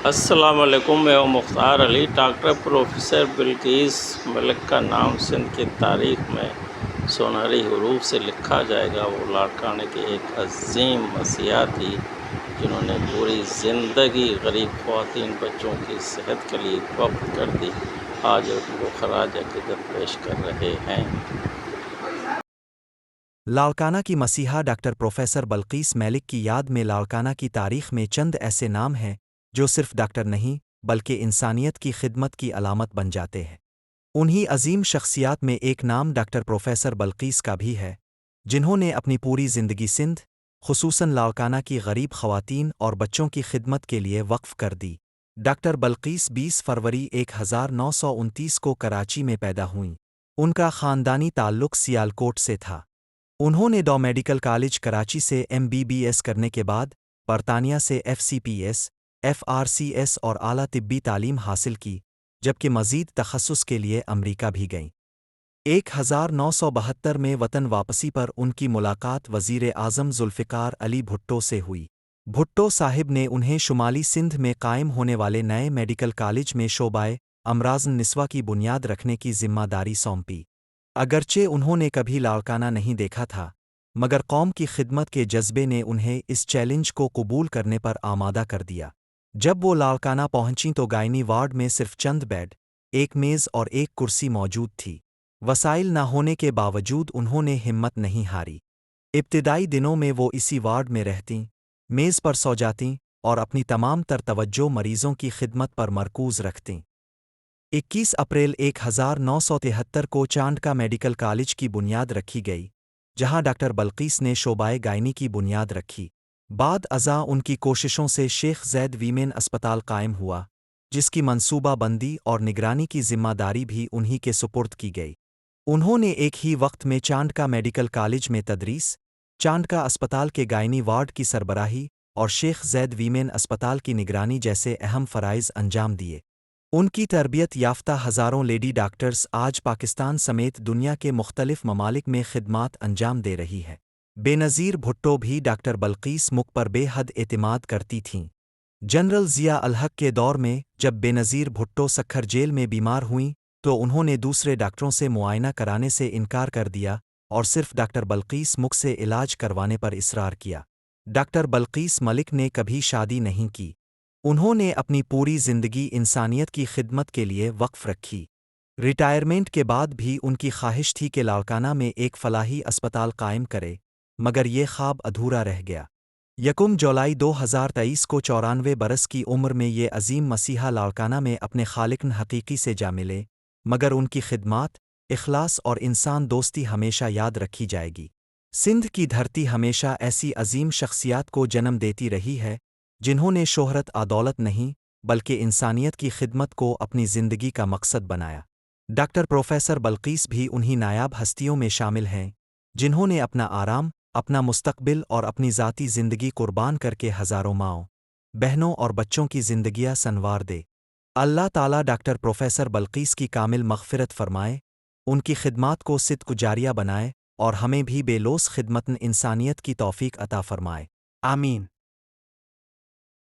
السلام علیکم، میں ہوں مختار علی۔ ڈاکٹر پروفیسر بلقیس ملک کا نام سندھ کی تاریخ میں سونہری حروف سے لکھا جائے گا۔ وہ لاڑکانہ کی ایک عظیم مسیحا تھی جنہوں نے پوری زندگی غریب خواتین بچوں کی صحت کے لیے وقف کر دی۔ آج ان کو خراج عقیدت پیش کر رہے ہیں۔ لاڑکانہ کی مسیحا ڈاکٹر پروفیسر بلقیس ملک کی یاد میں لاڑکانہ کی تاریخ میں چند ایسے نام ہیں جو صرف ڈاکٹر نہیں بلکہ انسانیت کی خدمت کی علامت بن جاتے ہیں۔ انہی عظیم شخصیات میں ایک نام ڈاکٹر پروفیسر بلقیس کا بھی ہے، جنہوں نے اپنی پوری زندگی سندھ، خصوصاً لاڑکانہ کی غریب خواتین اور بچوں کی خدمت کے لیے وقف کر دی۔ ڈاکٹر بلقیس 20 فروری 1929 کو کراچی میں پیدا ہوئیں۔ ان کا خاندانی تعلق سیالکوٹ سے تھا۔ انہوں نے ڈا میڈیکل کالج کراچی سے MBBS کرنے کے بعد برطانیہ سے FCPS، FRCS اور اعلیٰ طبی تعلیم حاصل کی، جبکہ مزید تخصص کے لیے امریکہ بھی گئیں۔ 1972 میں وطن واپسی پر ان کی ملاقات وزیر اعظم ذوالفقار علی بھٹو سے ہوئی۔ بھٹو صاحب نے انہیں شمالی سندھ میں قائم ہونے والے نئے میڈیکل کالج میں شعبہ امراض النسواں کی بنیاد رکھنے کی ذمہ داری سونپی۔ اگرچہ انہوں نے کبھی لاڑکانہ نہیں دیکھا تھا، مگر قوم کی خدمت کے جذبے نے انہیں اس چیلنج کو قبول کرنے پر آمادہ کر دیا۔ جب وہ لاڑکانہ پہنچیں تو گائنی وارڈ میں صرف چند بیڈ، ایک میز اور ایک کرسی موجود تھی۔ وسائل نہ ہونے کے باوجود انہوں نے ہمت نہیں ہاری۔ ابتدائی دنوں میں وہ اسی وارڈ میں رہتیں، میز پر سو جاتیں اور اپنی تمام تر توجہ مریضوں کی خدمت پر مرکوز رکھتیں۔ 21 اپریل 1973 کو چانڈکا میڈیکل کالج کی بنیاد رکھی گئی، جہاں ڈاکٹر بلقیس نے شعبہ گائنی کی بنیاد رکھی۔ بعد ازاں ان کی کوششوں سے شیخ زید ویمن اسپتال قائم ہوا، جس کی منصوبہ بندی اور نگرانی کی ذمہ داری بھی انہی کے سپرد کی گئی۔ انہوں نے ایک ہی وقت میں چانڈکا میڈیکل کالج میں تدریس، چانڈکا اسپتال کے گائنی وارڈ کی سربراہی اور شیخ زید ویمن اسپتال کی نگرانی جیسے اہم فرائض انجام دیے۔ ان کی تربیت یافتہ ہزاروں لیڈی ڈاکٹرز آج پاکستان سمیت دنیا کے مختلف ممالک میں خدمات انجام دے رہی ہے۔ بے نظیر بھٹو بھی ڈاکٹر بلقیس ملک پر بے حد اعتماد کرتی تھیں۔ جنرل ضیاء الحق کے دور میں جب بے نظیر بھٹو سکھر جیل میں بیمار ہوئیں تو انہوں نے دوسرے ڈاکٹروں سے معائنہ کرانے سے انکار کر دیا اور صرف ڈاکٹر بلقیس ملک سے علاج کروانے پر اصرار کیا۔ ڈاکٹر بلقیس ملک نے کبھی شادی نہیں کی۔ انہوں نے اپنی پوری زندگی انسانیت کی خدمت کے لیے وقف رکھی۔ ریٹائرمنٹ کے بعد بھی ان کی خواہش تھی کہ لاڑکانہ میں ایک فلاحی اسپتال قائم کرے، مگر یہ خواب ادھورا رہ گیا۔ 1 جولائی 2023 کو 94 برس کی عمر میں یہ عظیم مسیحا لاڑکانہ میں اپنے خالق حقیقی سے جا ملے، مگر ان کی خدمات، اخلاص اور انسان دوستی ہمیشہ یاد رکھی جائے گی۔ سندھ کی دھرتی ہمیشہ ایسی عظیم شخصیات کو جنم دیتی رہی ہے جنہوں نے شہرت دولت نہیں بلکہ انسانیت کی خدمت کو اپنی زندگی کا مقصد بنایا۔ ڈاکٹر پروفیسر بلقیس بھی انہی نایاب ہستیوں میں شامل ہیں جنہوں نے اپنا آرام، اپنا مستقبل اور اپنی ذاتی زندگی قربان کر کے ہزاروں ماؤں، بہنوں اور بچوں کی زندگیاں سنوار دے۔ اللہ تعالیٰ ڈاکٹر پروفیسر بلقیس کی کامل مغفرت فرمائے، ان کی خدمات کو صدق جاریہ بنائے اور ہمیں بھی بے لوث خدمت انسانیت کی توفیق عطا فرمائے۔ آمین۔